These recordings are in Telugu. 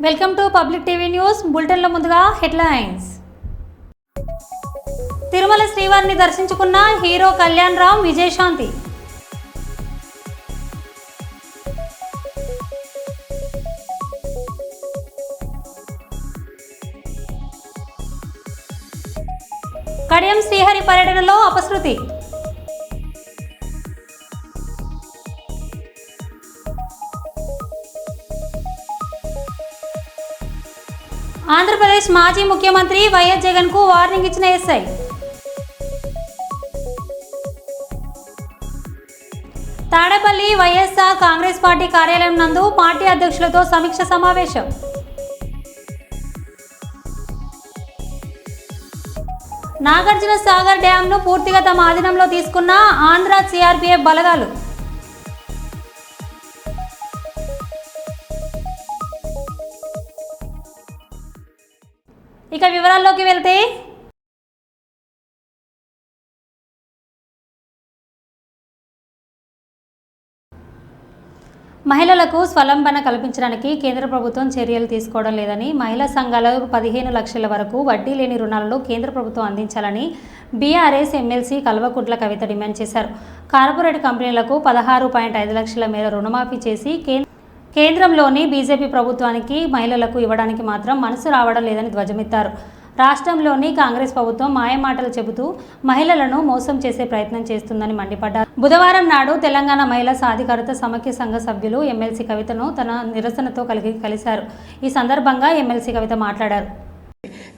Welcome to public TV news. బులెటిన్లో ముందుగా హెడ్లైన్స్. తిరుమల శ్రీవారిని దర్శించుకున్న హీరో కళ్యాణ్ రామ్, విజయశాంతి. కడియం శ్రీహరి పర్యటనలో అపశృతి. ఆంధ్రప్రదేశ్ మాజీ ముఖ్యమంత్రి వైఎస్ జగన్ కు వార్నింగ్ ఇచ్చిన ఎస్ఐ. తాడేపల్లి వైఎస్ఆర్ కాంగ్రెస్ పార్టీ కార్యాలయం నందు పార్టీ అధ్యక్షులతో సమీక్ష సమావేశం. నాగార్జున సాగర్ డ్యాంను పూర్తిగా తమ ఆధీనంలో తీసుకున్న ఆంధ్ర సిఆర్పీఎఫ్ బలగాలు. ఇక వివరాల్లోకి వెళ్తే, మహిళలకు స్వలంబన కల్పించడానికి కేంద్ర ప్రభుత్వం చర్యలు తీసుకోవడం లేదని, మహిళా సంఘాలకు 15 లక్షల వరకు వడ్డీ లేని రుణాలను కేంద్ర ప్రభుత్వం అందించాలని BRS MLC Kalvakuntla Kavitha demand చేశారు. కార్పొరేట్ కంపెనీలకు 16.5 లక్షల మేర రుణమాఫీ చేసి కేంద్రంలోని బీజేపీ ప్రభుత్వానికి మహిళలకు ఇవ్వడానికి మాత్రం మనసు రావడం లేదని ధ్వజమెత్తారు. రాష్ట్రంలోని కాంగ్రెస్ ప్రభుత్వం మాయమాటలు చెబుతూ మహిళలను మోసం చేసే ప్రయత్నం చేస్తుందని మండిపడ్డారు. బుధవారం నాడు తెలంగాణ మహిళా సాధికారత సమైక్య సంఘ సభ్యులు ఎమ్మెల్సీ కవితను తన నిరసనతో కలిశారు. ఈ సందర్భంగా ఎమ్మెల్సీ కవిత మాట్లాడారు.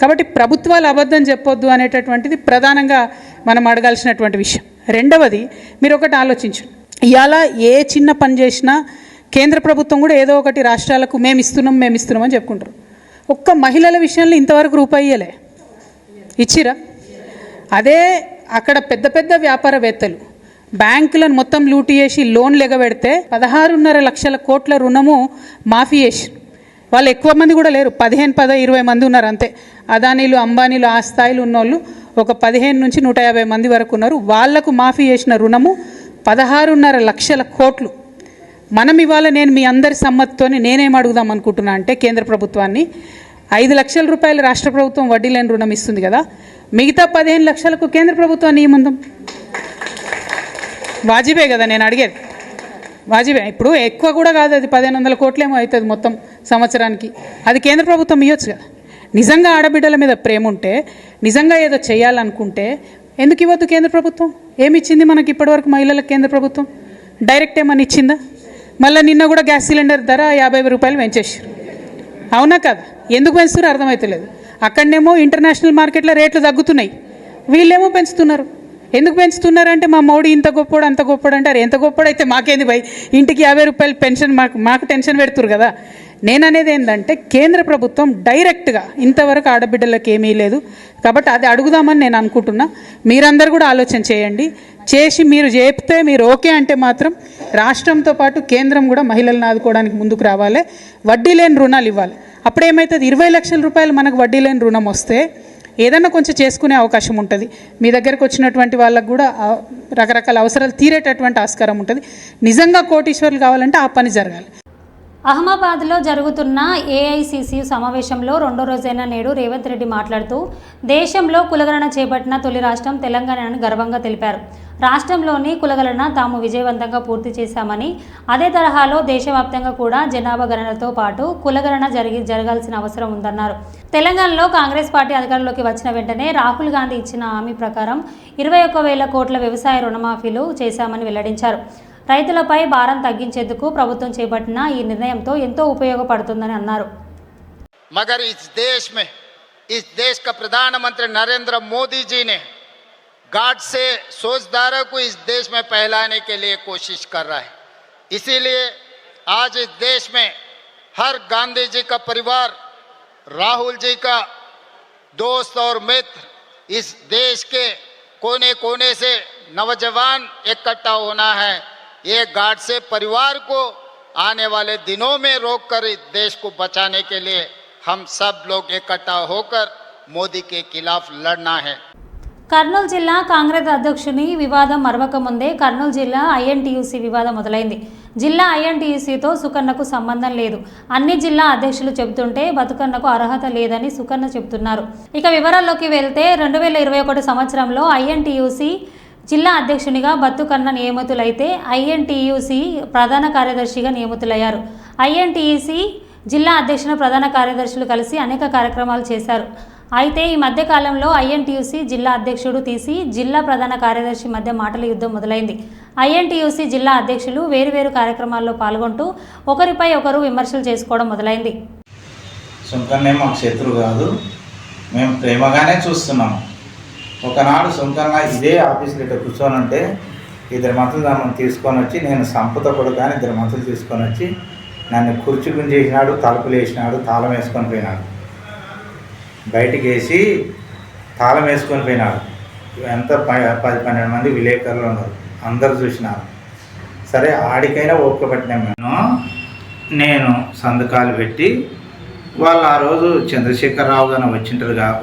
కాబట్టి ప్రభుత్వాలు అబద్ధం చెప్పొద్దు అనేటటువంటిది ప్రధానంగా మనం అడగాల్సినటువంటి విషయం. రెండవది, మీరు ఒకటి ఆలోచించు, ఇవాళ ఏ చిన్న పని చేసినా కేంద్ర ప్రభుత్వం కూడా ఏదో ఒకటి రాష్ట్రాలకు మేము ఇస్తున్నాం అని చెప్పుకుంటారు. ఒక్క మహిళల విషయంలో ఇంతవరకు రూపాయి ఇయ్యలే, ఇచ్చిరా? అదే అక్కడ పెద్ద పెద్ద వ్యాపారవేత్తలు బ్యాంకులను మొత్తం లూటీ చేసి లోన్లు ఎగబెడితే 16.5 లక్షల కోట్ల రుణము మాఫీ చేసి, వాళ్ళు ఎక్కువ మంది కూడా లేరు, 15-20 మంది ఉన్నారు అంతే. అదానీలు, అంబానీలు, ఆ స్థాయిలు ఉన్నోళ్ళు ఒక 15 నుంచి 150 మంది వరకు ఉన్నారు. వాళ్లకు మాఫీ చేసిన రుణము 16.5 లక్షల కోట్లు. మనం ఇవాళ నేను మీ అందరి సమ్మతితోనే నేనేం అడుగుదాం అనుకుంటున్నా అంటే, కేంద్ర ప్రభుత్వాన్ని 5 లక్షల రూపాయలు రాష్ట్ర ప్రభుత్వం వడ్డీ లేని రుణం ఇస్తుంది కదా, మిగతా 15 లక్షలకు కేంద్ర ప్రభుత్వాన్ని ఇవ్వమందాం. వాజిబే కదా నేను అడిగేది, వాజిబే. ఇప్పుడు ఎక్కువ కూడా కాదు, అది 1500 కోట్లేమో అవుతుంది మొత్తం సంవత్సరానికి. అది కేంద్ర ప్రభుత్వం ఇవ్వచ్చు కదా. నిజంగా ఆడబిడ్డల మీద ప్రేమ ఉంటే, నిజంగా ఏదో చేయాలనుకుంటే ఎందుకు ఇవ్వద్దు కేంద్ర ప్రభుత్వం? ఏమి ఇచ్చింది మనకి ఇప్పటివరకు మహిళలకు కేంద్ర ప్రభుత్వం? డైరెక్ట్ ఏమని ఇచ్చిందా? మళ్ళీ నిన్న కూడా గ్యాస్ సిలిండర్ ధర 50 రూపాయలు పెంచేసారు. అవునా కదా? ఎందుకు పెంచుతారో అర్థమవుతలేదు. అక్కడనేమో ఇంటర్నేషనల్ మార్కెట్లో రేట్లు తగ్గుతున్నాయి, వీళ్ళేమో పెంచుతున్నారు. ఎందుకు పెంచుతున్నారు అంటే, మా మోడీ ఇంత గొప్పోడు అంత గొప్పోడు అంటారు. ఎంత గొప్పోడైతే మాకేంది భయ్, ఇంటికి 50 రూపాయలు పెన్షన్ మాకు టెన్షన్ పెడుతురు కదా. నేననేది ఏంటంటే, కేంద్ర ప్రభుత్వం డైరెక్ట్గా ఇంతవరకు ఆడబిడ్డలకు ఏమీ లేదు కాబట్టి అది అడుగుదామని నేను అనుకుంటున్నా. మీరందరూ కూడా ఆలోచన చేయండి, చేసి మీరు చెప్తే, మీరు ఓకే అంటే మాత్రం రాష్ట్రంతో పాటు కేంద్రం కూడా మహిళలను ఆదుకోవడానికి ముందుకు రావాలి, వడ్డీ లేని రుణాలు ఇవ్వాలి. అప్పుడేమవుతుంది, 20 లక్షల రూపాయలు మనకు వడ్డీ లేని రుణం వస్తే ఏదన్నా కొంచెం చేసుకునే అవకాశం ఉంటుంది. మీ దగ్గరకు వచ్చినటువంటి వాళ్ళకు కూడా రకరకాల అవసరాలు తీరేటటువంటి ఆస్కారం ఉంటుంది. నిజంగా కోటీశ్వర్లు కావాలంటే ఆ పని జరగాలి. అహ్మదాబాద్లో జరుగుతున్న ఏఐసిసి సమావేశంలో 2వ రోజైన నేడు రేవంత్ రెడ్డి మాట్లాడుతూ, దేశంలో కులగణన చేపట్టిన తొలి రాష్ట్రం తెలంగాణని గర్వంగా తెలిపారు. రాష్ట్రంలోని కులగణన తాము విజయవంతంగా పూర్తి చేశామని, అదే తరహాలో దేశవ్యాప్తంగా కూడా జనాభా గణనతో పాటు కులగణన జరగాల్సిన అవసరం ఉందన్నారు. తెలంగాణలో కాంగ్రెస్ పార్టీ అధికారంలోకి వచ్చిన వెంటనే రాహుల్ గాంధీ ఇచ్చిన హామీ ప్రకారం 21,000 కోట్ల వ్యవసాయ రుణమాఫీలు చేశామని వెల్లడించారు. రైతులపై భారం తగ్గించేందుకు ప్రభుత్వం చేపట్టిన ఈ నిర్ణయంతో ఎంతో ఉపయోగపడుతుందని అన్నారు. मगर इस देश का प्रधानमंत्री नरेंद्र मोदी जी ने गार्ड से सोचदारों को इस देश में फैलाने के लिए कोशिश कर रहा है. इसीलिए आज इस देश में हर गांधी जी का परिवार, राहुल जी का दोस्त और मित्र, इस देश के कोने कोने से नौजवान इकट्ठा होना है. ये गार्ड से परिवार को आने वाले दिनों में रोककर इस देश को बचाने के लिए हम सब लोग इकट्ठा होकर मोदी के खिलाफ लड़ना है. కర్నూలు జిల్లా కాంగ్రెస్ అధ్యక్షుని వివాదం మరవక ముందే కర్నూలు జిల్లా ఐఎన్టీయూసీ వివాదం మొదలైంది. జిల్లా ఐఎన్టీయూసీతో సుకన్నకు సంబంధం లేదు. అన్ని జిల్లా అధ్యక్షులు చెబుతుంటే బతుకన్నకు అర్హత లేదని సుకన్న చెబుతున్నారు. ఇక వివరాల్లోకి వెళ్తే 2021 సంవత్సరంలో ఐఎన్టీయూసీ జిల్లా అధ్యక్షునిగా బతుకన్న నియమితులైతే ఐఎన్టీయూసీ ప్రధాన కార్యదర్శిగా నియమితులయ్యారు. ఐఎన్టీయూసీ జిల్లా అధ్యక్షుని ప్రధాన కార్యదర్శులు కలిసి అనేక కార్యక్రమాలు చేశారు. అయితే ఈ మధ్య కాలంలో ఐఎన్టీయూసీ జిల్లా అధ్యక్షుడు తీసి జిల్లా ప్రధాన కార్యదర్శి మధ్య మాటల యుద్ధం మొదలైంది. ఐఎన్టీయూసీ జిల్లా అధ్యక్షులు వేరువేరు కార్యక్రమాల్లో పాల్గొంటూ ఒకరిపై ఒకరు విమర్శలు చేసుకోవడం మొదలైంది. సుంకన్నే మాకు శత్రువు కాదు, మేము ప్రేమగానే చూస్తున్నాము. ఒకనాడు సుంకన్న ఇదే ఆఫీస్లో ఇట్లా కూర్చొని ఇద్దరు మంత్రులు నన్ను తీసుకొని వచ్చి, నేను సంపుతో కొడుకు ఇద్దరు మంత్రులు తీసుకొని వచ్చి నన్ను కుర్చీ గుంజేసినాడు, తలుపులు వేసినాడు, తాళం వేసుకొని పోయినాడు. బయటికి వేసి తాళం వేసుకొని పోయినాడు. ఎంత 10-12 మంది విలేకరులు ఉన్నారు, అందరు చూసినారు. సరే ఆడికైనా ఓపిక పట్టినాం. నేను సంతకాలు పెట్టి వాళ్ళు ఆ రోజు చంద్రశేఖరరావు గారు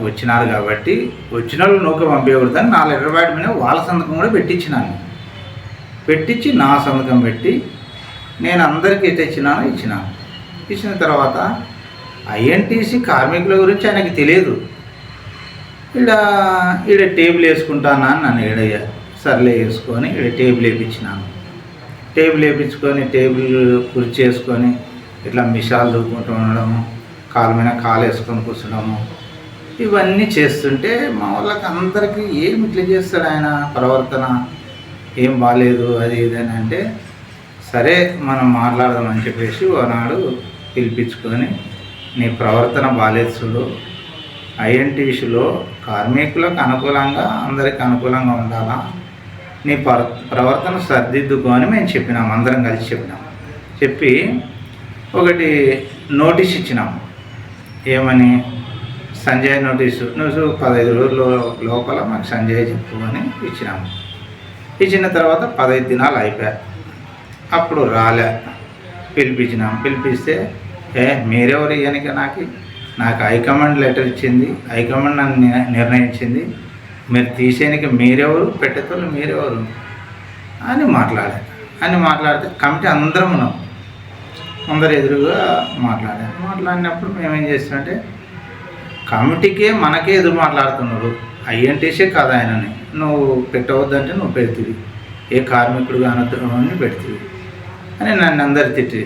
వచ్చినారు కాబట్టి వచ్చిన వాళ్ళు నూక పంపించకూడదని 4 లెటర్ ప్యాడ్ మీద వాళ్ళ సంతకం కూడా పెట్టించినాను. పెట్టించి నా సంతకం పెట్టి నేను అందరికీ ఇచ్చినాను. ఇచ్చిన తర్వాత ఐఎన్టీసీ కార్మికుల గురించి ఆయనకి తెలియదు. ఈడ టేబుల్ వేసుకుంటానా అని నన్ను ఏడయ్యా. సర్లే వేసుకొని ఈడ టేబుల్ వేయించినాను. టేబుల్ వేయించుకొని టేబుల్ కుర్చీ వేసుకొని ఇట్లా మిషాలు దూకుంటూ ఉండడము, కాలు మీద కాలు వేసుకొని కూర్చోడము, ఇవన్నీ చేస్తుంటే మా వాళ్ళకి అందరికీ ఏమి ఇట్లా చేస్తాడు ఆయన, ప్రవర్తన ఏం బాగాలేదు అది ఇదని అంటే, సరే మనం మాట్లాడదామని చెప్పేసి ఒకనాడు పిలిపించుకొని, నీ ప్రవర్తన బాగాలేదు చూడు, ఐఎన్టీసీలో కార్మికులకు అనుకూలంగా అందరికి అనుకూలంగా ఉండాలా, నీ ప్రవర్తన సర్దిద్దుకొని మేము చెప్పినాం, అందరం కలిసి చెప్పినాం. చెప్పి ఒకటి నోటీస్ ఇచ్చినాం. ఏమని? సంజయ్ నోటీసు, నువ్వు 15 రోజుల లోపల మాకు సంజయ్ చెప్పు అని ఇచ్చినాము. ఇచ్చిన తర్వాత 15 దినాలు అయిపోయాయి. అప్పుడు రాలే. పిలిపించినాం. పిలిపిస్తే మీరెవరు ఇయ్యనిక నాకు హైకమాండ్ లెటర్ ఇచ్చింది, హైకమాండ్ నన్ను నిర్ణయించింది, మీరు తీసేయనికి మీరెవరు, పెట్టేతోళ్ళు మీరెవరు అని మాట్లాడితే కమిటీ అందరం ఉన్నాం, అందరు ఎదురుగా మాట్లాడినప్పుడు మేమేం చేస్తామంటే, కమిటీకే మనకే ఎదురు మాట్లాడుతున్నారు, ఐఎన్టీసీ కాదు ఆయనని, నువ్వు పెట్టవద్దంటే నువ్వు పెడుతుంది, ఏ కార్మికుడు కానని పెడుతుంది అని నన్ను అందరు తిట్టి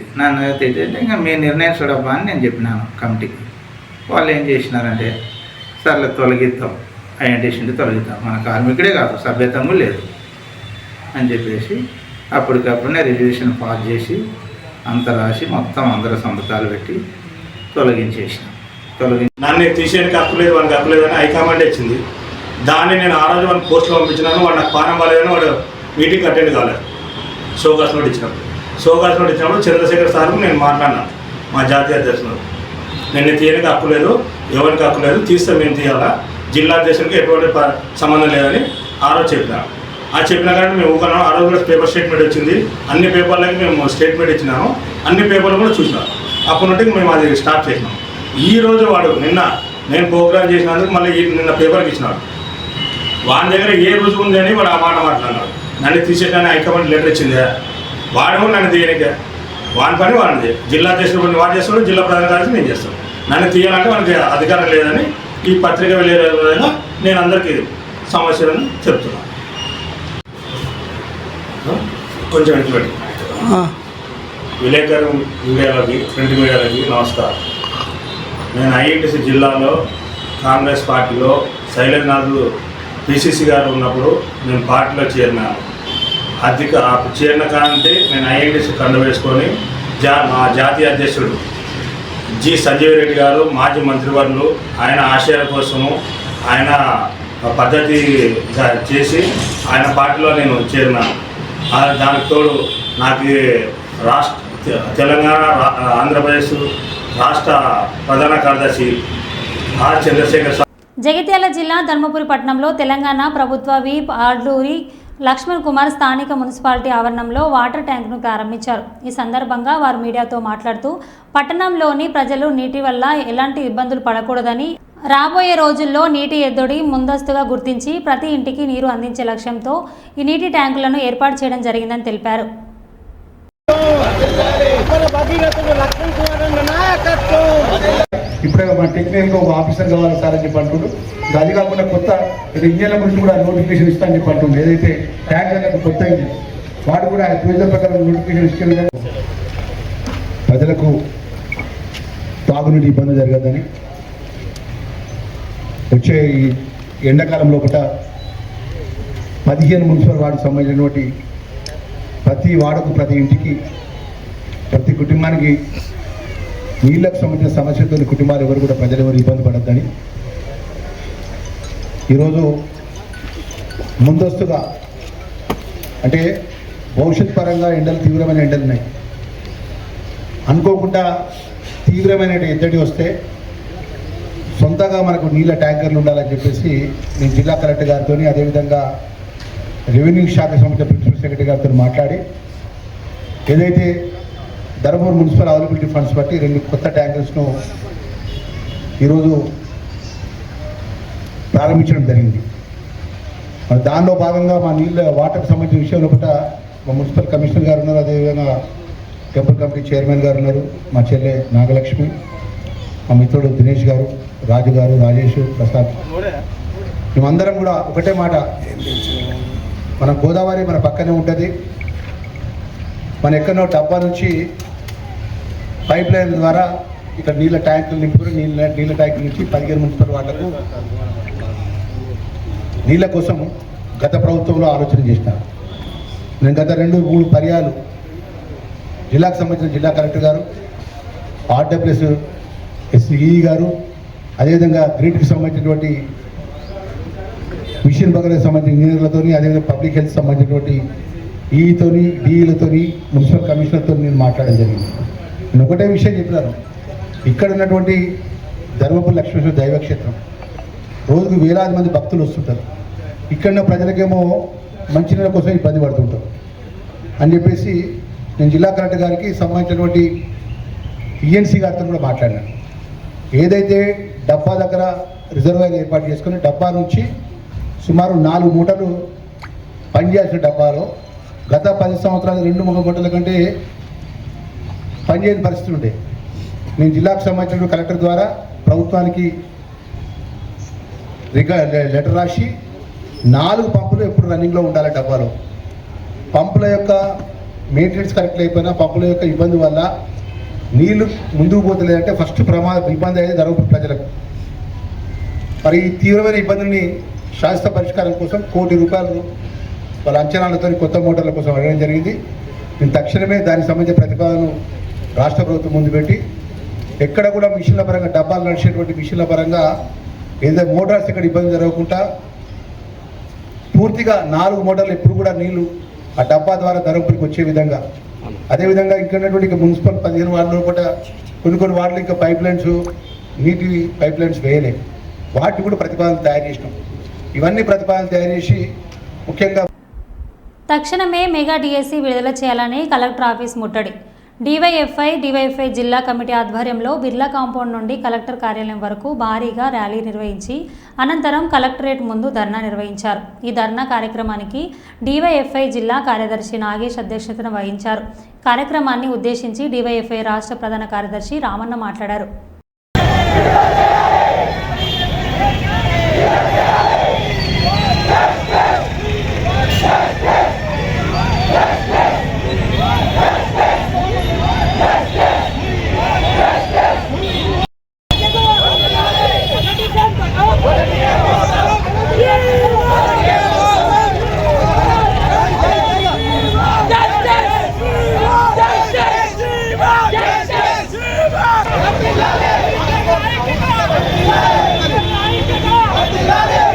ఇంకా మీ నిర్ణయం చూడబ్బా అని నేను చెప్పినాను కమిటీకి. వాళ్ళు ఏం చేసినారంటే, సర్లే తొలగిద్దాం, ఐఎన్టీసీ తొలగిద్దాం, మన కార్మికుడే కాదు సభ్యత్వం లేదు అని చెప్పేసి అప్పటికప్పుడే రిజల్యూషన్ పాస్ చేసి అంత రాసి మొత్తం అందరూ సంతకాలు పెట్టి తొలగించేసినాం. నన్ను తీసేయడానికి హక్కులేదు, వాడికి హక్కులేదు అని హైకమాండ్ ఇచ్చింది. దాన్ని నేను ఆ రోజు వాడిని పోస్టులో పంపించినాను. వాడు నాకు పానం బాగాలేదని వాడు మీటింగ్ అటెండ్ కాలేదు. షోకాస్ నోట్ ఇచ్చినప్పుడు చంద్రశేఖర్ సార్కు నేను మాట్లాడినా, మా జాతీయ అధ్యక్షుడు, నిన్ను తీయడానికి హక్కు లేదు, ఎవరికి హక్కు లేదు, తీస్తే మేము తీయాలా, జిల్లా అధ్యక్షుడికి ఎటువంటి సంబంధం లేదని ఆ రోజు చెప్పినా కానీ మేము ఊకన్నాం. ఆ రోజు కూడా పేపర్ స్టేట్మెంట్ వచ్చింది, అన్ని పేపర్లకి మేము స్టేట్మెంట్ ఇచ్చినాము, అన్ని పేపర్లు కూడా చూసినాం. అప్పటి నుండి మేము అది స్టార్ట్ చేసినాం. ఈ రోజు వాడు నిన్న నేను ప్రోగ్రామ్ చేసినందుకు మళ్ళీ నిన్న పేపర్కి ఇచ్చినాడు. వాడి దగ్గర ఏ రుజువు ఉంది అని వాడు ఆ మాట మాట్లాడినాడు. నన్ను తీసేయడానికి హైకమాండ్ లెటర్ ఇచ్చిందే, వాడు కూడా నన్ను తీయనికే, వాడి పని వాడిది. జిల్లా అధ్యక్షుడు పని వాడు చేస్తాడు, జిల్లా ప్రధాన కార్యదర్శి నేను చేస్తాను. నన్ను తీయాలంటే వానికి అధికారం లేదని ఈ పత్రిక వెళ్ళే విధంగా నేను అందరికీ సమస్యలను చెప్తున్నాను. కొంచెం వెంటబెట్టి విలేకరు మీడియాలకి, ప్రింట్ మీడియాలకి నమస్కారం. నేను ఐఎన్టీసీ జిల్లాలో కాంగ్రెస్ పార్టీలో శైలజనాథ్ పిసిసి గారు ఉన్నప్పుడు నేను పార్టీలో చేరినాను. చేరిన కానంటే నేను ఐఎన్టీసీ కండ వేసుకొని మా జాతీయ అధ్యక్షుడు జి సంజీవ్ రెడ్డి గారు, మాజీ మంత్రివర్యులు, ఆయన ఆశయాల కోసము ఆయన పద్ధతి చేసి ఆయన పార్టీలో నేను చేరినాను. దానికి తోడు నాకు తెలంగాణ ఆంధ్రప్రదేశ్ రాష్ట్ర ప్రధాన కార్యదర్శి ఆర్ చంద్రశేఖర్. జగిత్యాల జిల్లా ధర్మపురి పట్టణంలో తెలంగాణ ప్రభుత్వ విప్ ఆర్డూరి లక్ష్మణ్ కుమార్ స్థానిక మున్సిపాలిటీ ఆవరణంలో వాటర్ ట్యాంక్ను ప్రారంభించారు. ఈ సందర్భంగా వారు మీడియాతో మాట్లాడుతూ పట్టణంలోని ప్రజలు నీటి వల్ల ఎలాంటి ఇబ్బందులు పడకూడదని రాబోయే రోజుల్లో నీటి ఎద్దడి ముందస్తుగా గుర్తించి ప్రతి ఇంటికి నీరు అందించే లక్ష్యంతో ఈ నీటి ట్యాంకులను ఏర్పాటు చేయడం జరిగిందని తెలిపారు. ఇప్పుడే మా టెక్నికల్గా ఒక ఆఫీసర్ కావాలి సార్ అని చెప్పి అంటుండ్రు. అది కాకుండా కొత్త ఇంజన్ల గురించి కూడా నోటిఫికేషన్ ఇస్తా అని చెప్పి అంటుండ్రు. ఏదైతే ట్యాంకర్లకు కొత్త ఇంజిన్ వాడు కూడా ప్రజల ప్రకారం నోటిఫికేషన్ ఇచ్చిన ప్రజలకు తాగునీటి ఇబ్బంది జరగదని వచ్చే ఈ ఎండాకాలం లోపల 15 మున్సిపల్ వార్డుకు సంబంధించినటువంటి ప్రతి వార్డుకు ప్రతి ఇంటికి ప్రతి కుటుంబానికి నీళ్లకు సంబంధించిన సమస్యతో కుటుంబాలు ఎవరు కూడా ప్రజలు ఎవరు ఇబ్బంది పడద్దని ఈరోజు ముందస్తుగా అంటే భవిష్యత్ పరంగా ఎండలు తీవ్రమైన ఎండలు ఉన్నాయి. అనుకోకుండా తీవ్రమైన ఎద్దడి వస్తే సొంతగా మనకు నీళ్ళ ట్యాంకర్లు ఉండాలని చెప్పేసి నేను జిల్లా కలెక్టర్ గారితో అదేవిధంగా రెవెన్యూ శాఖ సంబంధించిన ప్రిన్సిపల్ సెక్రటరీ గారితో మాట్లాడి ఏదైతే ధర్మవరం మున్సిపల్ అవైలబిలిటీ ఫండ్స్ బట్టి 2 కొత్త ట్యాంకర్స్ను ఈరోజు ప్రారంభించడం జరిగింది. దానిలో భాగంగా మా నీళ్ళ వాటర్కి సంబంధించిన విషయంలో మా మున్సిపల్ కమిషనర్ గారు ఉన్నారు, అదేవిధంగా టెంపుల్ కమిటీ చైర్మన్ గారు ఉన్నారు, మా చెల్లె నాగలక్ష్మి, మా మిత్రుడు దినేష్ గారు, రాజు గారు, రాజేష్, ప్రసాద్. మేమందరం కూడా ఒకటే మాట, మన గోదావరి మన పక్కనే ఉంటుంది. మన ఎక్కడో డబ్బా నుంచి పైప్ లైన్ ద్వారా ఇక్కడ నీళ్ళ ట్యాంకులు నింపుకుని నీళ్ళ ట్యాంకుల నుంచి 15 మున్సిపల్ వార్డులకు నీళ్ళ కోసం గత ప్రభుత్వంలో ఆలోచన చేసినారు. నేను గత 2-3 పర్యాలు జిల్లాకు సంబంధించిన జిల్లా కలెక్టర్ గారు, ఆర్డబ్ల్యూఎస్ ఎస్ఈ గారు, అదేవిధంగా గ్రిడ్కి సంబంధించినటువంటి మిషన్ బగర్కి సంబంధించిన ఇంజనీర్లతో, అదేవిధంగా పబ్లిక్ హెల్త్ సంబంధించినటువంటి ఈతోని డిఈలతోని మున్సిపల్ కమిషనర్తో నేను మాట్లాడడం జరిగింది. నేను ఒకటే విషయం చెప్పినాను, ఇక్కడ ఉన్నటువంటి ధర్మపురి లక్ష్మీశ్వర దైవక్షేత్రం రోజుకు వేలాది మంది భక్తులు వస్తుంటారు. ఇక్కడ ప్రజలకేమో మంచినీళ్ళ కోసం ఇబ్బంది పడుతుంటారు అని చెప్పేసి నేను జిల్లా కలెక్టర్ గారికి సంబంధించినటువంటి ఈఎన్సీ గారితో కూడా మాట్లాడినాను. ఏదైతే డబ్బా దగ్గర రిజర్వాయర్ ఏర్పాటు చేసుకుని డబ్బా నుంచి సుమారు 4 మూటలు పనిచేయాల్సిన డబ్బాలో గత 10 సంవత్సరాలు 2 మూటల కంటే పనిచేయని పరిస్థితి ఉండే. నేను జిల్లాకు సంబంధించిన కలెక్టర్ ద్వారా ప్రభుత్వానికి లెటర్ రాసి 4 పంపులు ఎప్పుడు రన్నింగ్లో ఉండాలి డబ్బాలో. పంపుల యొక్క మెయింటెనెన్స్ కరెక్ట్ అయిపోయినా పంపుల యొక్క ఇబ్బంది వల్ల నీళ్లు ముందుకు పోతలేదంటే ఫస్ట్ ఇబ్బంది అయ్యేది ధర్మపురి ప్రజలకు. మరి ఈ తీవ్రమైన ఇబ్బందిని శాశ్వత పరిష్కారం కోసం ₹1 కోటి వాళ్ళ అంచనాలతో కొత్త మోటార్ల కోసం అడగడం జరిగింది. నేను తక్షణమే దానికి సంబంధించిన ప్రతిపాదనను రాష్ట్ర ప్రభుత్వం ముందు పెట్టి ఎక్కడ కూడా మిషన్ల పరంగా డబ్బాలు నడిచేటువంటి మిషన్ల పరంగా ఏదైతే మోటార్స్ ఇక్కడ ఇబ్బంది జరగకుండా పూర్తిగా 4 మోటార్లు ఎప్పుడు కూడా నీళ్లు ఆ డబ్బా ద్వారా ధర్మపురికి వచ్చే విధంగా, అదేవిధంగా ఇక్కడ మున్సిపల్ 15 వార్డులో కూడా కొన్ని వార్డులు ఇంకా పైప్ లైన్స్ నీటి పైప్ లైన్స్ వేయలే, వాటిని కూడా ప్రతిపాదనలు తయారు చేసినాం. ఇవన్నీ ప్రతిపాదనలు తయారు చేసి ముఖ్యంగా తక్షణమే మెగా డిఎస్సి విడుదల చేయాలని కలెక్టర్ ఆఫీస్ ముట్టడి. డివైఎఫ్ఐ జిల్లా కమిటీ ఆధ్వర్యంలో బిర్లా కాంపౌండ్ నుండి కలెక్టర్ కార్యాలయం వరకు భారీగా ర్యాలీ నిర్వహించి అనంతరం కలెక్టరేట్ ముందు ధర్నా నిర్వహించారు. ఈ ధర్నా కార్యక్రమానికి డివైఎఫ్ఐ జిల్లా కార్యదర్శి నాగేష్ అధ్యక్షతన వహించారు. కార్యక్రమాన్ని ఉద్దేశించి డివైఎఫ్ఐ రాష్ట్ర ప్రధాన కార్యదర్శి రామన్న మాట్లాడారు. Abdullah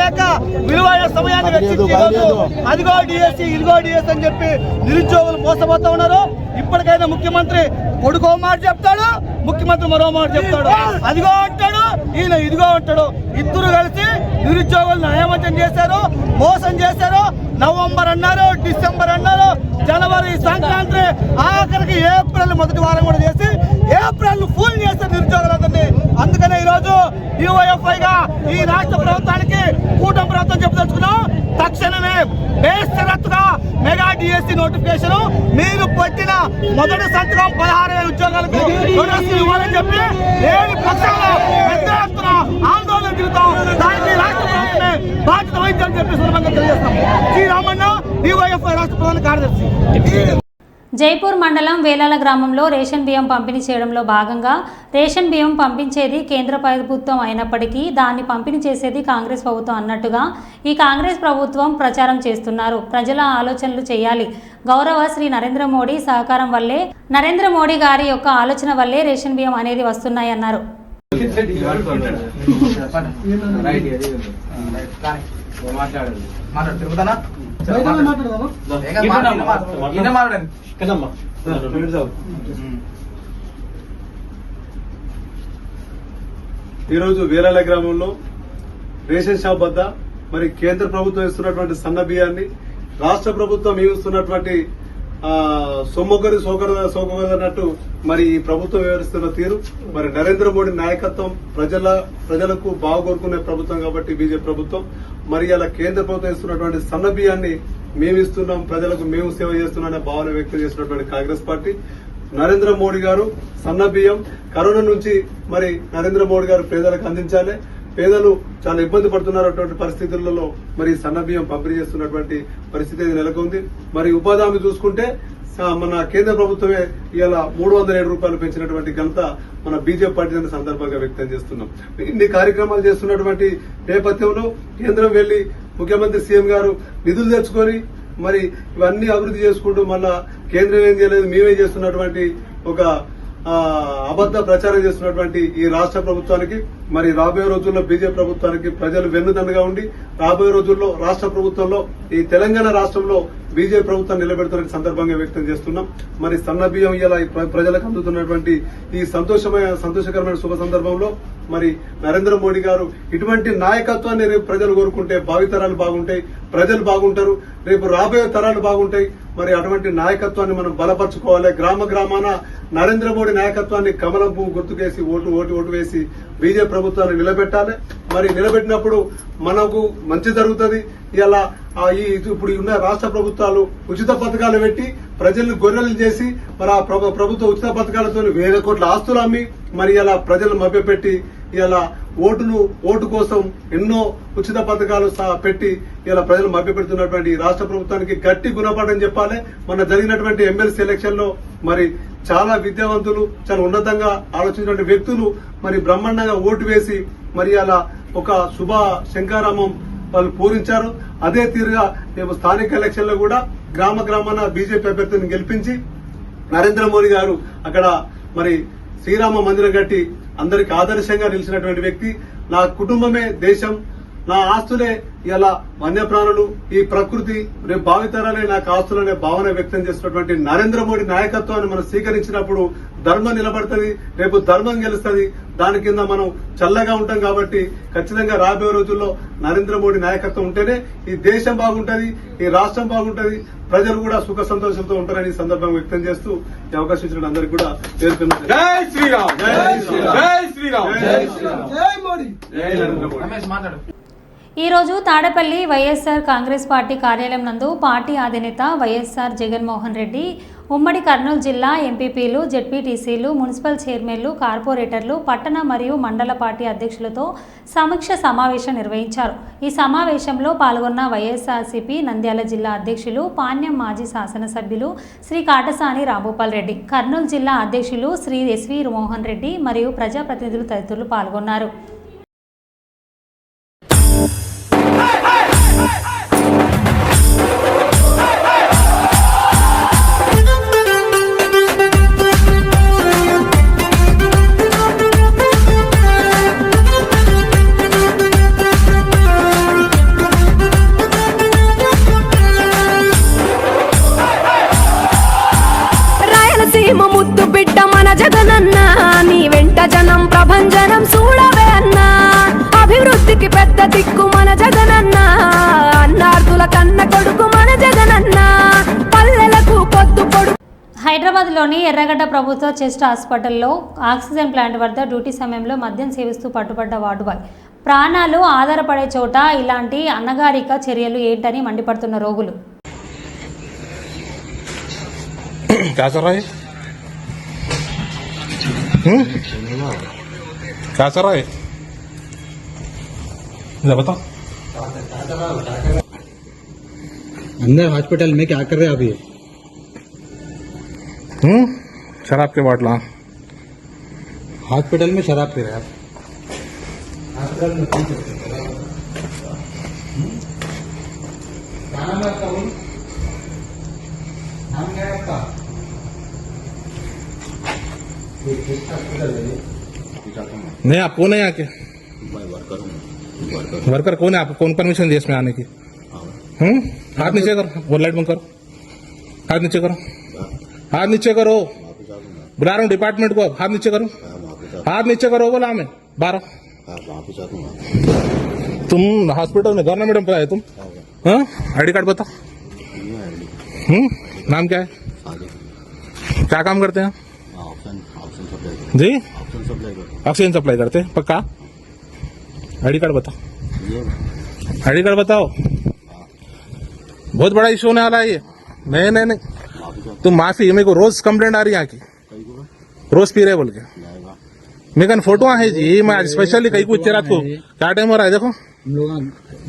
లేక విలువైన సమయాన్ని వెచ్చించి అదిగో డిఎస్సి ఇదిగో డిఎస్ అని చెప్పి నిరుద్యోగులు మోసపోతా ఉన్నారు. ఇప్పటికైనా ముఖ్యమంత్రి కొడుకో మాట చెప్తాడు, ముఖ్యమంత్రి మరో మాట చెప్తాడు. అదిగో అంటాడు, ఈయన ఇదిగో అంటాడు. ఇద్దరు కలిసి నిరుద్యోగులు నయవంచన చేశారు, మోసం చేశారు. నవంబర్ అన్నారు, డిసెంబర్ అన్నారు, జనవరి, సంక్రాంతి, ఆఖరికి ఏప్రిల్ మొదటి వారం కూడా చేసి ఏప్రిల్ ఫుల్ చేస్తారు నిరుద్యోగులందరినీ. అందుకనే ఈరోజు యూఐఎఫ్ఐగా ఈ రాష్ట్ర ప్రభుత్వానికి కూటమి ప్రభుత్వం చెప్పదలుచుకున్నాం, తక్షణమే బేషరతుగా మెగా డిఎస్సి నోటిఫికేషన్ మీరు పెట్టిన మొదటి సంతకం 16,000 ఉద్యోగాలకు ఇవ్వాలని చెప్పి లేని పక్షంలో పెద్ద ఎత్తున ఆందోళన తిరుగుతాం. దానికి రాష్ట్ర ప్రభుత్వమే బాధ్యత వహించాలని చెప్పి సులభంగా తెలియజేస్తాం. శ్రీ రామన్న, యూఐఎఫ్ఐ రాష్ట్ర ప్రధాన కార్యదర్శి. జైపూర్ మండలం వేలాల గ్రామంలో రేషన్ బియ్యం పంపిణీ చేయడంలో భాగంగా రేషన్ బియ్యం పంపించేది కేంద్ర ప్రభుత్వం అయినప్పటికీ దాన్ని పంపిణీ చేసేది కాంగ్రెస్ ప్రభుత్వం అన్నట్టుగా ఈ కాంగ్రెస్ ప్రభుత్వం ప్రచారం చేస్తున్నారు. ప్రజల ఆలోచనలు చేయాలి. గౌరవ శ్రీ నరేంద్ర మోడీ సహకారం వల్లే, నరేంద్ర మోడీ గారి యొక్క ఆలోచన వల్లే రేషన్ బియ్యం అనేది వస్తున్నాయన్నారు. ఈరోజు వేలాల గ్రామంలో రేషన్ షాప్ వద్ద మరి కేంద్ర ప్రభుత్వం ఇస్తున్నటువంటి సన్న బియ్యాన్ని రాష్ట్ర ప్రభుత్వం ఇస్తున్నటువంటి సొమ్మొకరి సోకరన్నట్టు మరి ఈ ప్రభుత్వం వ్యవహరిస్తున్న తీరు, మరి నరేంద్ర మోడీ నాయకత్వం ప్రజలకు బాగోరుకునే ప్రభుత్వం కాబట్టి బీజేపీ ప్రభుత్వం మరి అలా కేంద్ర ప్రభుత్వం ఇస్తున్నటువంటి సన్న బియ్యాన్ని మేము ఇస్తున్నాం, ప్రజలకు మేము సేవ చేస్తున్నామనే భావన వ్యక్తం చేసినటువంటి కాంగ్రెస్ పార్టీ, నరేంద్ర మోడీ గారు సన్న బియ్యం కరోనా నుంచి మరి నరేంద్ర మోడీ గారు పేదలకు అందించాలి. పేదలు చాలా ఇబ్బంది పడుతున్నటువంటి పరిస్థితులలో మరి సన్న బియ్యం పంపిణీ చేస్తున్నటువంటి పరిస్థితి నెలకొంది. మరి ఉపాధి హామీ చూసుకుంటే మన కేంద్ర ప్రభుత్వమే ఇలా 307 రూపాయలు పెంచినటువంటి ఘనత మన బీజేపీ పార్టీ సందర్భంగా వ్యక్తం చేస్తున్నాం. ఇన్ని కార్యక్రమాలు చేస్తున్నటువంటి నేపథ్యంలో కేంద్రం వెళ్లి ముఖ్యమంత్రి సీఎం గారు నిధులు తెచ్చుకొని మరి ఇవన్నీ అభివృద్ధి చేసుకుంటూ మళ్ళా కేంద్రం ఏం చేయలేదు మేమే చేస్తున్నటువంటి ఒక అబద్ద ప్రచారం చేస్తున్నటువంటి ఈ రాష్ట్ర ప్రభుత్వానికి మరి రాబోయే రోజుల్లో బీజేపీ ప్రభుత్వానికి ప్రజలు వెన్నుదన్నుగా ఉండి రాబోయే రోజుల్లో రాష్ట్ర ప్రభుత్వంలో ఈ తెలంగాణ రాష్ట్రంలో బీజేపీ ప్రభుత్వం నిలబెడుతున్న సందర్భంగా వ్యక్తం చేస్తున్నాం. మరి సన్న బియ్యం ఇలా ప్రజలకు అందుతున్నటువంటి ఈ సంతోషకరమైన శుభ సందర్భంలో మరి నరేంద్ర మోడీ గారు ఇటువంటి నాయకత్వాన్ని రేపు ప్రజలు కోరుకుంటే భావితరాలు బాగుంటాయి, ప్రజలు బాగుంటారు, రేపు రాబోయే తరాలు బాగుంటాయి. మరి అటువంటి నాయకత్వాన్ని మనం బలపరచుకోవాలి. గ్రామ గ్రామాన నరేంద్ర మోడీ నాయకత్వాన్ని కమలం పువ్వు గుర్తుకేసి ఓటు వేసి బీజేపీ ప్రభుత్వాన్ని నిలబెట్టాలి. మరి నిలబెట్టినప్పుడు మనకు మంచి జరుగుతుంది. ఇలా ఇప్పుడు ఉన్న రాష్ట్ర ప్రభుత్వాలు ఉచిత పథకాలు పెట్టి ప్రజలను గొర్రెలు చేసి మరి ఆ ప్రభుత్వ ఉచిత పథకాలతో 1,000 కోట్ల ఆస్తులు అమ్మి మరి ఇలా ప్రజలను మభ్యపెట్టి ఇలా ఓటు కోసం ఎన్నో ఉచిత పథకాలు పెట్టి ఇలా ప్రజలు మభ్యపెడుతున్నటువంటి రాష్ట్ర ప్రభుత్వానికి గట్టి గుణపాఠం చెప్పాలి. మన జరిగినటువంటి ఎమ్మెల్సీ ఎలక్షన్ లో మరి చాలా విద్యావంతులు, చాలా ఉన్నతంగా ఆలోచించినటువంటి వ్యక్తులు మరి బ్రహ్మాండంగా ఓటు వేసి మరి అలా ఒక శుభ శంకారామం వాళ్ళు పూరించారు. అదే తీరుగా రేపు స్థానిక ఎలక్షన్ లో కూడా గ్రామ గ్రామాన బీజేపీ అభ్యర్థిని గెలిపించి నరేంద్ర మోడీ గారు అక్కడ మరి శ్రీరామ మందిరం కట్టి అందరికి ఆదర్శంగా నిలిచినటువంటి వ్యక్తి. నా కుటుంబమే దేశం, నా ఆస్తులే ఇలా వన్యప్రాణులు, ఈ ప్రకృతి, రేపు భావితరాలే నాకు ఆస్తులనే భావన వ్యక్తం చేసినటువంటి నరేంద్ర మోడీ నాయకత్వాన్ని మనం స్వీకరించినప్పుడు ధర్మం నిలబడుతుంది, రేపు ధర్మం గెలుస్తుంది. దాని కింద మనం చల్లగా ఉంటాం కాబట్టి ఖచ్చితంగా రాబోయే రోజుల్లో నరేంద్ర మోడీ నాయకత్వం ఉంటేనే ఈ దేశం బాగుంటది, ఈ రాష్ట్రం బాగుంటది, ప్రజలు కూడా సుఖ సంతోషంతో ఉంటారని సందర్భంగా వ్యక్తం చేస్తూ ఈ అవకాశం ఇచ్చిన అందరికీ కూడా పేర్కొన్నారు. జై శ్రీరామ్, జై శ్రీరామ్, జై శ్రీరామ్, జై శ్రీరామ్, జై మోడీ, జై నరేంద్ర మోడీ. ఈరోజు తాడేపల్లి వైఎస్ఆర్ కాంగ్రెస్ పార్టీ కార్యాలయం నందు పార్టీ అధినేత వైఎస్ఆర్ జగన్మోహన్ రెడ్డి ఉమ్మడి కర్నూలు జిల్లా ఎంపీపీలు, జెడ్పీటీసీలు, మున్సిపల్ చైర్మన్లు, కార్పొరేటర్లు, పట్టణ మరియు మండల పార్టీ అధ్యక్షులతో సమీక్ష సమావేశం నిర్వహించారు. ఈ సమావేశంలో పాల్గొన్న వైఎస్ఆర్సీపీ నంద్యాల జిల్లా అధ్యక్షులు, పాణ్యం మాజీ శాసనసభ్యులు శ్రీ కాటసాని రాంభూపాల్ రెడ్డి, కర్నూలు జిల్లా అధ్యక్షులు శ్రీ ఎస్వి మోహన్ రెడ్డి మరియు ప్రజాప్రతినిధులు తదితరులు పాల్గొన్నారు. జగనన్న నీ వెంట జనం ప్రభంజనం చూడవే అన్నా అభివృద్ధికి పెద్ద దిక్కు మన జగనన్న అన్నార్థుల కన్న కొడుకు మన జగనన్న పల్లెలకు పొద్దు పొడు. హైదరాబాద్లోని ఎర్రగడ్డ ప్రభుత్వ చెస్ట్ హాస్పిటల్లో ఆక్సిజన్ ప్లాంట్ వద్ద డ్యూటీ సమయంలో మద్యం సేవిస్తూ పట్టుబడ్డ వార్డు బాయ్. ప్రాణాలు ఆధారపడే చోట ఇలాంటి అన్నగారిక చర్యలు ఏంటని మండిపడుతున్న రోగులు. क्या कर रहा है? क्या कर रहा है? बता अंदर हॉस्पिटल में क्या कर रहे हैं अभी? शराब के बाटला हॉस्पिटल में शराब पी रहे हैं आप? हॉस्पिटल में कौन सा? क्या नाम है आपका? नाम क्या है आपका? नहीं, आप कौन है यहाँ के? वर्कर कौन है? आपको कौन परमिशन दी इसमें आने की? हाथ नीचे करो, वो लाइट बंद करो, हाथ नीचे करो, हाथ नीचे करो, बुला रहा हूँ डिपार्टमेंट को, हाथ नीचे करो, हाथ नीचे करो, बोला हमें 12। तुम हॉस्पिटल में गवर्नमेंट एम्प्लॉय है तुम? हाँ, आईडी कार्ड बताओ। नाम क्या है? क्या काम करते हैं जी? ऑक्सीजन सप्लाई करते हैं। पक्का? आईडी कार्ड बताओ, आईडी कार्ड बताओ। बहुत बड़ा इशू होने वाला है ये। नहीं नहीं नहीं, तुम माफी, मेरे को रोज कंप्लेंट आ रही है यहाँ की, रोज पी रहे बोल के। मेरे कन फोटो है जी, मैं आज स्पेशली कहीं कुछ रात को क्या टाइम हो रहा है देखो। हम लोग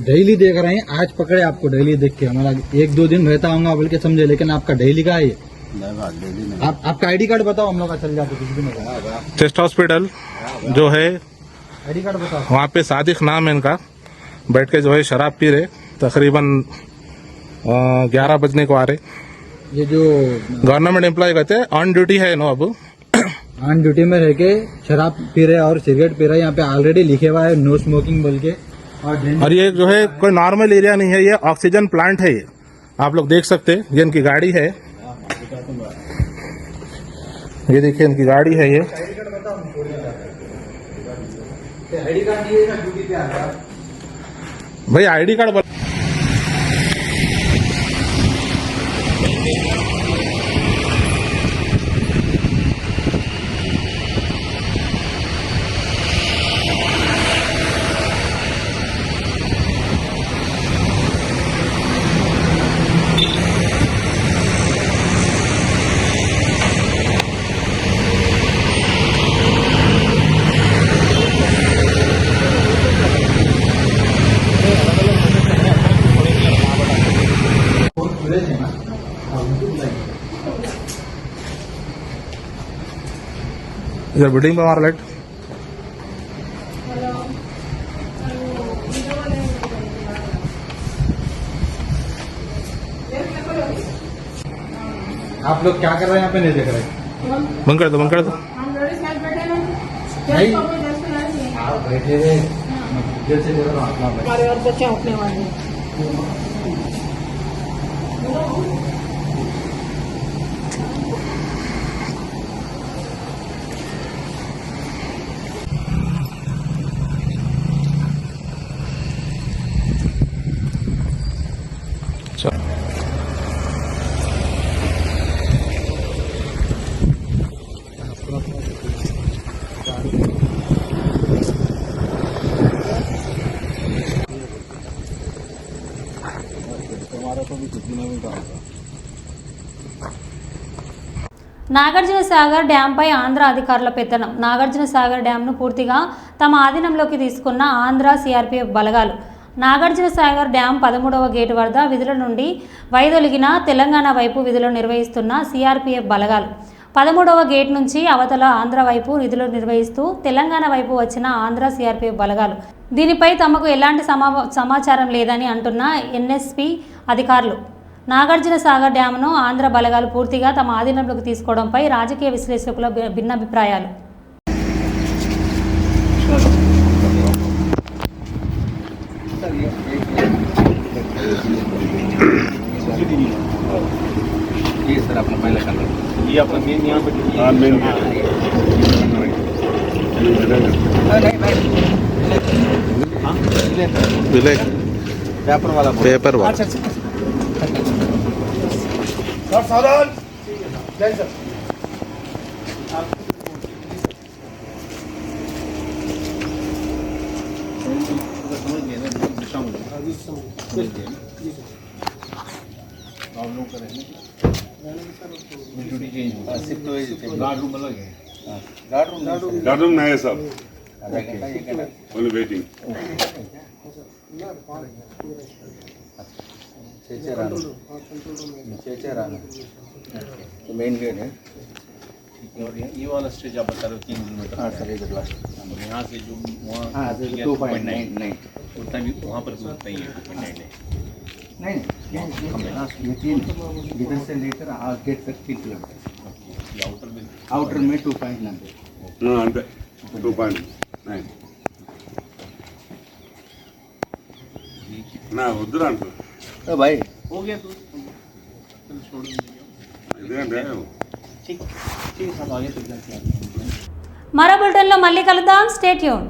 डेली देख रहे हैं, आज पकड़े आपको डेली देख के। हमारा 1-2 दिन रहता होगा बोल के समझे, लेकिन आपका डेली का है ये। आपका आईडी कार्ड बताओ, हम लोग का चल जाते कुछ भी नहीं। चेस्ट हॉस्पिटल जो है आईडी कार्ड बताओ। वहाँ पे सादिक नाम है इनका, बैठ के जो है शराब पी रहे, तकरीबन 11 बजने को आ रहे। ये जो गवर्नमेंट एम्प्लॉय कहते हैं, ऑन ड्यूटी है नो अब, ऑन ड्यूटी में रह के शराब पी रहे और सिगरेट पी रहे। यहाँ पे ऑलरेडी लिखे हुआ है नो स्मोकिंग बोल के। और ये जो है कोई नॉर्मल एरिया नहीं है, ये ऑक्सीजन प्लांट है। ये आप लोग देख सकते हैं, ये इनकी गाड़ी है, ये देखिए इनकी गाड़ी है ये। आईडी कार्ड दिए ना ड्यूटी पे आ रहा है भाई, आईडी कार्ड इधर बिल्डिंग पे हमारा लाइट। आप लोग क्या कर रहे हैं यहाँ पे? नहीं देख रहे? बंद कर दो, बंद कर दो। नहीं, आप बैठे हुए जैसे दे रहा हूँ हमारे और बच्चे अपने वाले। నాగార్జున సాగర్ డ్యాంపై ఆంధ్ర అధికారుల పెత్తనం. నాగార్జున సాగర్ డ్యాంను పూర్తిగా తమ ఆధీనంలోకి తీసుకున్న ఆంధ్ర సిఆర్పీఎఫ్ బలగాలు. నాగార్జున సాగర్ డ్యాం 13వ గేటు వద్ద విధుల నుండి వైదొలిగిన తెలంగాణ వైపు విధులు నిర్వహిస్తున్న సిఆర్పీఎఫ్ బలగాలు 13వ గేట్ నుంచి అవతల ఆంధ్ర వైపు విధులు నిర్వహిస్తూ తెలంగాణ వైపు వచ్చిన ఆంధ్ర సిఆర్పీఎఫ్ బలగాలు. దీనిపై తమకు ఎలాంటి సమాచారం లేదని అంటున్న ఎన్ఎస్పీ అధికారులు. నాగార్జున సాగర్ డ్యామ్ను ఆంధ్ర బలగాలు పూర్తిగా తమ ఆధీనంలోకి తీసుకోవడంపై రాజకీయ విశ్లేషకుల భిన్నాభిప్రాయాలు. ये सर अपना पहला कलर ये अपना मेन यहाँ पे पेपर वाला पेपर वाला सावधान जय सर गार्ड रूम नहीं है सब ओनली वेटिंग मेन गेट है और ये वाला स्टेज आप बता रहे हो 3 किलोमीटर। हाँ सर एक लास्ट यहाँ से जो वहाँ 2.9 उतना भी वहाँ पर भी उतना ही है 2.9 नहीं ये 3 इधर से लेकर गेट तक 3 किलोमीटर आउटर में आउटर में 2.9 अंతే 2.9 ना వద్దురా అంటు भाई हो गया तो छोड़ ఇదేంటే ठीक ठीक हम आगे तक जाते हैं। మరో బులెటిన్లో మళ్ళీ కలుద్దాం. Stay tune.